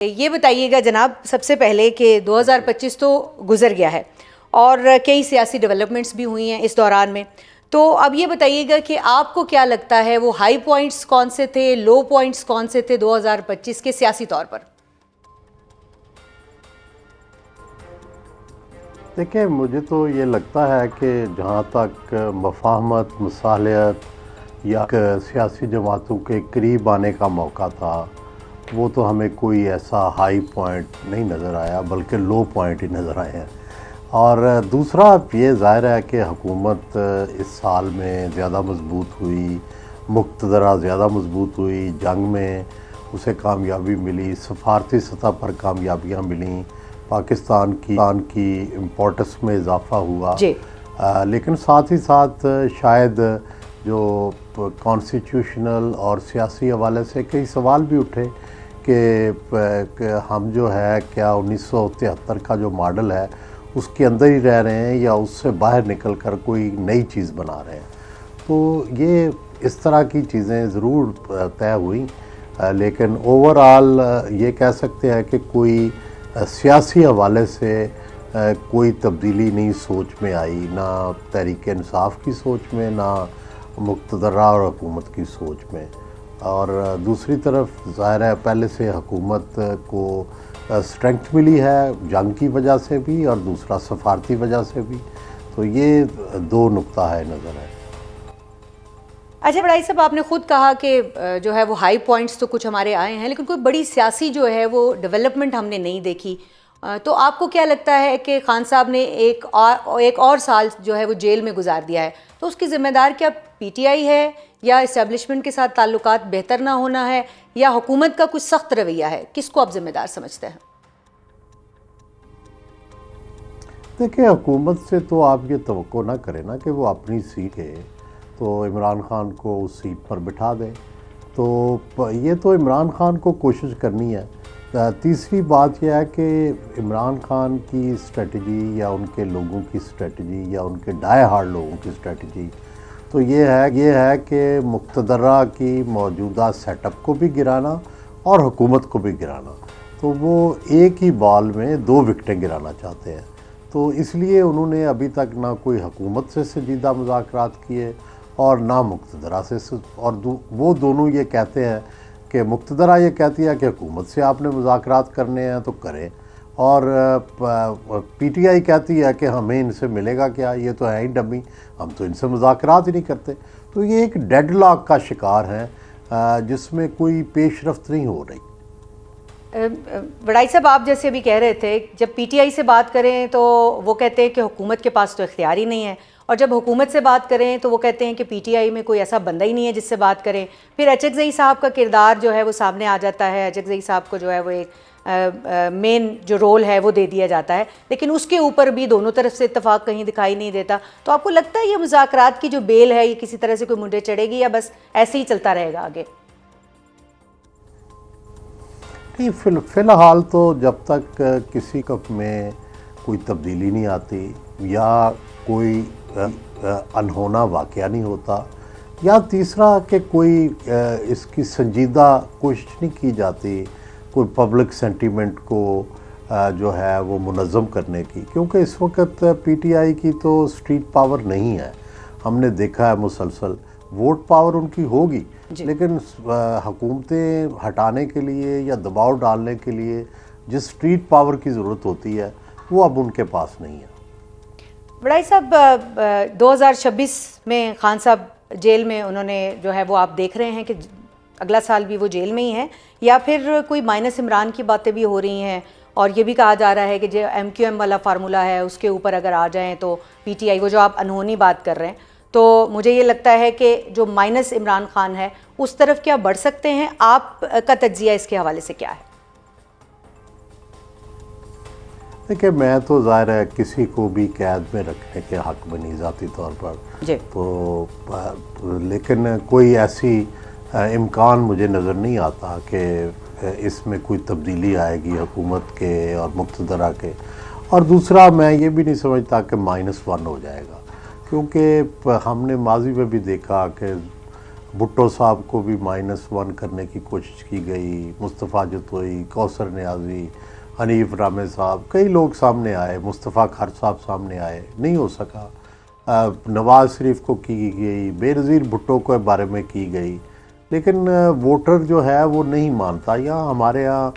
یہ بتائیے گا جناب سب سے پہلے کہ 2025 تو گزر گیا ہے اور کئی سیاسی ڈیولپمنٹس بھی ہوئی ہیں اس دوران میں، تو اب یہ بتائیے گا کہ آپ کو کیا لگتا ہے وہ ہائی پوائنٹس کون سے تھے، لو پوائنٹس کون سے تھے 2025 کے سیاسی طور پر؟ دیکھیں، مجھے تو یہ لگتا ہے کہ جہاں تک مفاہمت، مصالحت یا سیاسی جماعتوں کے قریب آنے کا موقع تھا، وہ تو ہمیں کوئی ایسا ہائی پوائنٹ نہیں نظر آیا بلکہ لو پوائنٹ ہی نظر آئے ہیں۔ اور دوسرا یہ ظاہر ہے کہ حکومت اس سال میں زیادہ مضبوط ہوئی، مقتدرہ زیادہ مضبوط ہوئی، جنگ میں اسے کامیابی ملی، سفارتی سطح پر کامیابیاں ملیں، پاکستان کی امپورٹنس میں اضافہ ہوا، لیکن ساتھ ہی ساتھ شاید جو کانسٹیٹیوشنل اور سیاسی حوالے سے کئی سوال بھی اٹھے کہ ہم جو ہے کیا 1973 کا جو ماڈل ہے اس کے اندر ہی رہ رہے ہیں یا اس سے باہر نکل کر کوئی نئی چیز بنا رہے ہیں۔ تو یہ اس طرح کی چیزیں ضرور طے ہوئیں، لیکن اوورآل یہ کہہ سکتے ہیں کہ کوئی سیاسی حوالے سے کوئی تبدیلی نہیں سوچ میں آئی، نہ تحریک انصاف کی سوچ میں، نہ مقتدرہ اور حکومت کی سوچ میں۔ اور دوسری طرف ظاہر ہے پہلے سے حکومت کو اسٹرینگتھ ملی ہے جنگ کی وجہ سے بھی اور دوسرا سفارتی وجہ سے بھی، تو یہ دو نقطہ ہے نظر ہے۔ اچھا بڑائی صاحب، آپ نے خود کہا کہ جو ہے وہ ہائی پوائنٹس تو کچھ ہمارے آئے ہیں لیکن کوئی بڑی سیاسی جو ہے وہ ڈیولپمنٹ ہم نے نہیں دیکھی، تو آپ کو کیا لگتا ہے کہ خان صاحب نے ایک اور سال جو ہے وہ جیل میں گزار دیا ہے، تو اس کی ذمہ دار کیا پی ٹی آئی ہے یا اسٹیبلشمنٹ کے ساتھ تعلقات بہتر نہ ہونا ہے یا حکومت کا کچھ سخت رویہ ہے؟ کس کو آپ ذمہ دار سمجھتے ہیں؟ دیکھیں، حکومت سے تو آپ یہ توقع نہ کریں نا کہ وہ اپنی سیٹ ہے تو عمران خان کو اس سیٹ پر بٹھا دیں، تو یہ تو عمران خان کو کوشش کرنی ہے۔ تیسری بات یہ ہے کہ عمران خان کی اسٹریٹجی یا ان کے لوگوں کی اسٹریٹجی یا ان کے ڈائی ہارڈ لوگوں کی اسٹریٹجی تو یہ ہے کہ مقتدرہ کی موجودہ سیٹ اپ کو بھی گرانا اور حکومت کو بھی گرانا، تو وہ ایک ہی بال میں دو وکٹیں گرانا چاہتے ہیں۔ تو اس لیے انہوں نے ابھی تک نہ کوئی حکومت سے سنجیدہ مذاکرات کیے اور نہ مقتدرہ سے، اور وہ دونوں یہ کہتے ہیں کہ مقتدرہ یہ کہتی ہے کہ حکومت سے آپ نے مذاکرات کرنے ہیں تو کریں، اور پی ٹی آئی کہتی ہے کہ ہمیں ان سے ملے گا کیا، یہ تو ہے ہی ڈمی، ہم تو ان سے مذاکرات ہی نہیں کرتے۔ تو یہ ایک ڈیڈ لاک کا شکار ہے جس میں کوئی پیش رفت نہیں ہو رہی۔ بڑائی صاحب، آپ جیسے ابھی کہہ رہے تھے جب پی ٹی آئی سے بات کریں تو وہ کہتے ہیں کہ حکومت کے پاس تو اختیار ہی نہیں ہے، اور جب حکومت سے بات کریں تو وہ کہتے ہیں کہ پی ٹی آئی میں کوئی ایسا بندہ ہی نہیں ہے جس سے بات کریں۔ پھر اچکزئی صاحب کا کردار جو ہے وہ سامنے آ جاتا ہے، اچکزئی صاحب کو جو ہے وہ ایک مین جو رول ہے وہ دے دیا جاتا ہے، لیکن اس کے اوپر بھی دونوں طرف سے اتفاق کہیں دکھائی نہیں دیتا۔ تو آپ کو لگتا ہے یہ مذاکرات کی جو بیل ہے یہ کسی طرح سے کوئی منڈے چڑھے گی یا بس ایسے ہی چلتا رہے گا آگے؟ فی الحال تو جب تک کسی کپ میں کوئی تبدیلی نہیں آتی یا کوئی انہونا واقعہ نہیں ہوتا، یا تیسرا کہ کوئی اس کی سنجیدہ کوشش نہیں کی جاتی کوئی پبلک سینٹیمنٹ کو جو ہے وہ منظم کرنے کی، کیونکہ اس وقت پی ٹی آئی کی تو اسٹریٹ پاور نہیں ہے، ہم نے دیکھا ہے مسلسل ووٹ پاور ان کی ہوگی لیکن حکومتیں ہٹانے کے لیے یا دباؤ ڈالنے کے لیے جس اسٹریٹ پاور کی ضرورت ہوتی ہے وہ اب ان کے پاس نہیں ہے۔ بڑائی صاحب، 2026 میں خان صاحب جیل میں انہوں نے جو ہے وہ آپ دیکھ رہے ہیں کہ اگلا سال بھی وہ جیل میں ہی ہیں، یا پھر کوئی مائنس عمران کی باتیں بھی ہو رہی ہیں اور یہ بھی کہا جا رہا ہے کہ جو ایم کیو ایم والا فارمولا ہے اس کے اوپر اگر آ جائیں تو پی ٹی آئی، وہ جو آپ انہونی بات کر رہے ہیں، تو مجھے یہ لگتا ہے کہ جو مائنس عمران خان ہے اس طرف کیا بڑھ سکتے ہیں؟ آپ کا تجزیہ اس کے حوالے سے کیا ہے؟ دیکھیں، میں تو ظاہر ہے کسی کو بھی قید میں رکھنے کے حق میں نہیں ذاتی طور پر، تو لیکن کوئی ایسی امکان مجھے نظر نہیں آتا کہ اس میں کوئی تبدیلی آئے گی حکومت کے اور مقتدرہ کے۔ اور دوسرا میں یہ بھی نہیں سمجھتا کہ -1 ہو جائے گا، کیونکہ ہم نے ماضی میں بھی دیکھا کہ بھٹو صاحب کو بھی -1 کرنے کی کوشش کی گئی، مصطفیٰ جتوئی، کوثر نیازی، حنیف رامے صاحب، کئی لوگ سامنے آئے، مصطفیٰ کھر صاحب سامنے آئے، نہیں ہو سکا۔ نواز شریف کو کی گئی، بے نظیر بھٹو کے بارے میں کی گئی، لیکن ووٹر جو ہے وہ نہیں مانتا۔ یہاں ہمارے یہاں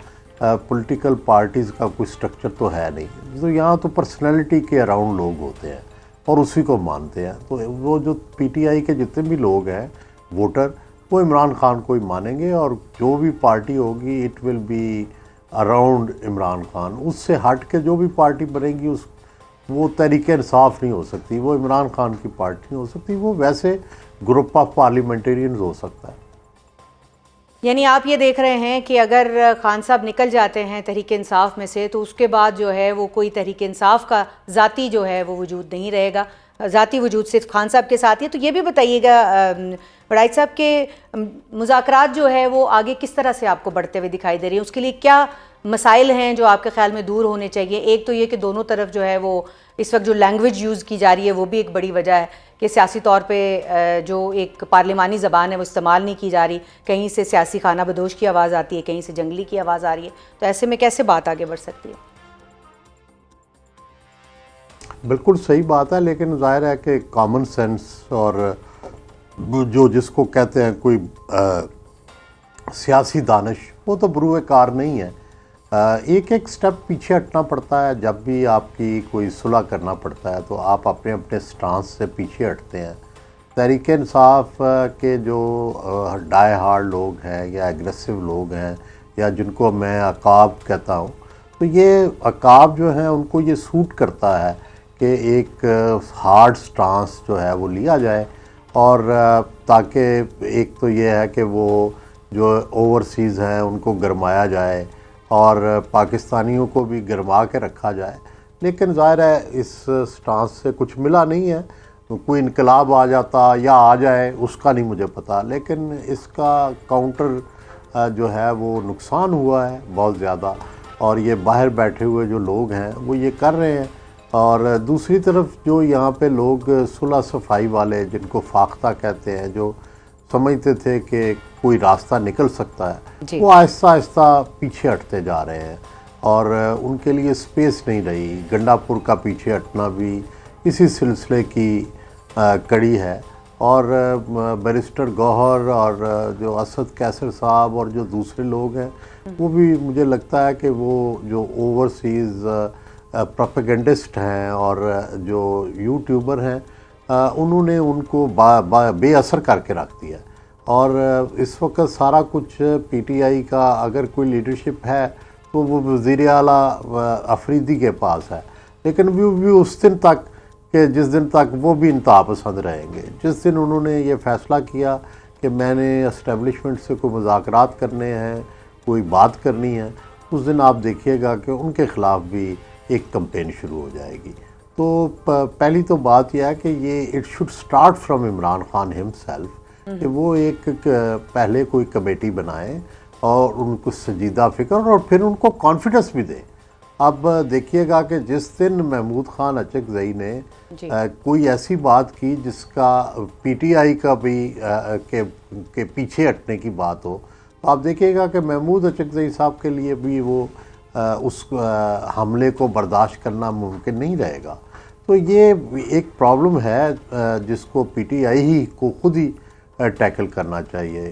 پولیٹیکل پارٹیز کا کوئی سٹرکچر تو ہے نہیں، تو یہاں تو پرسنالٹی کے اراؤنڈ لوگ ہوتے ہیں اور اسی کو مانتے ہیں۔ تو وہ جو پی ٹی آئی کے جتنے بھی لوگ ہیں ووٹر، وہ عمران خان کو ہی مانیں گے، اور جو بھی پارٹی ہوگی it will be around Imran Khan. اس سے ہٹ کے جو بھی پارٹی بنے گی وہ تحریک انصاف نہیں ہو سکتی، وہ عمران خان کی پارٹی نہیں ہو سکتی، وہ ویسے گروپ آف پارلیمنٹیرینز ہو سکتا ہے۔ یعنی آپ یہ دیکھ رہے ہیں کہ اگر خان صاحب نکل جاتے ہیں تحریک انصاف میں سے تو اس کے بعد جو ہے وہ کوئی تحریک انصاف کا ذاتی جو ہے وہ وجود نہیں رہے گا، ذاتی وجود صرف خان صاحب کے ساتھ ہی ہے۔ تو یہ بھی بتائیے گا وڑائچ صاحب کہ مذاکرات جو ہے وہ آگے کس طرح سے آپ کو بڑھتے ہوئے دکھائی دے رہی ہیں، اس کے لیے کیا مسائل ہیں جو آپ کے خیال میں دور ہونے چاہیے؟ ایک تو یہ کہ دونوں طرف جو ہے وہ اس وقت جو لینگویج یوز کی جا رہی ہے وہ بھی ایک بڑی وجہ ہے کہ سیاسی طور پہ جو ایک پارلیمانی زبان ہے وہ استعمال نہیں کی جا رہی، کہیں سے سیاسی خانہ بدوش کی آواز آتی ہے، کہیں سے جنگلی کی آواز آ رہی ہے، تو ایسے میں کیسے بات آگے بڑھ سکتی ہے؟ بالکل صحیح بات ہے، لیکن ظاہر ہے کہ کامن سینس اور جو جس کو کہتے ہیں کوئی سیاسی دانش، وہ تو بروئے کار نہیں ہے۔ ایک ایک سٹیپ پیچھے ہٹنا پڑتا ہے، جب بھی آپ کی کوئی صلح کرنا پڑتا ہے تو آپ اپنے اپنے سٹانس سے پیچھے ہٹتے ہیں۔ تحریک انصاف کے جو ڈائی ہارڈ لوگ ہیں یا ایگریسو لوگ ہیں یا جن کو میں عقاب کہتا ہوں، تو یہ عقاب جو ہیں ان کو یہ سوٹ کرتا ہے کہ ایک ہارڈ سٹانس جو ہے وہ لیا جائے، اور تاکہ ایک تو یہ ہے کہ وہ جو اوورسیز ہیں ان کو گرمایا جائے اور پاکستانیوں کو بھی گرما کے رکھا جائے۔ لیکن ظاہر ہے اس سٹانس سے کچھ ملا نہیں ہے، کوئی انقلاب آ جاتا یا آ جائے اس کا نہیں مجھے پتا، لیکن اس کا کاؤنٹر جو ہے وہ نقصان ہوا ہے بہت زیادہ، اور یہ باہر بیٹھے ہوئے جو لوگ ہیں وہ یہ کر رہے ہیں۔ اور دوسری طرف جو یہاں پہ لوگ صلح صفائی والے جن کو فاختہ کہتے ہیں، جو سمجھتے تھے کہ کوئی راستہ نکل سکتا ہے، وہ آہستہ آہستہ پیچھے ہٹتے جا رہے ہیں، اور ان کے لیے سپیس نہیں رہی۔ گنڈا پور کا پیچھے ہٹنا بھی اسی سلسلے کی کڑی ہے، اور بیرسٹر گوہر اور جو اسد کیسر صاحب اور جو دوسرے لوگ ہیں، وہ بھی مجھے لگتا ہے کہ وہ جو اوورسیز پروپیگنڈسٹ ہیں اور جو یوٹیوبر ہیں، انہوں نے ان کو بے اثر کر کے رکھ دیا، اور اس وقت سارا کچھ پی ٹی آئی کا اگر کوئی لیڈرشپ ہے تو وہ وزیر اعلیٰ افریدی کے پاس ہے، لیکن وہ بھی اس دن تک کہ جس دن تک وہ بھی انتہا پسند رہیں گے۔ جس دن انہوں نے یہ فیصلہ کیا کہ میں نے اسٹیبلشمنٹ سے کوئی مذاکرات کرنے ہیں، کوئی بات کرنی ہے، اس دن آپ دیکھیے گا کہ ان کے خلاف بھی ایک کمپین شروع ہو جائے گی۔ تو پہلی تو بات یہ ہے کہ یہ it should start from Imran Khan himself, کہ وہ ایک پہلے کوئی کمیٹی بنائیں اور ان کو سنجیدہ فکر اور پھر ان کو کانفیڈنس بھی دیں۔ اب دیکھیے گا کہ جس دن محمود خان اچکزئی نے کوئی ایسی بات کی جس کا پی ٹی آئی کا بھی کے پیچھے ہٹنے کی بات ہو، تو آپ دیکھیے گا کہ محمود اچکزئی صاحب کے لیے بھی وہ اس حملے کو برداشت کرنا ممکن نہیں رہے گا۔ تو یہ ایک پرابلم ہے جس کو پی ٹی آئی ہی کو خود ہی ٹیکل کرنا چاہیے۔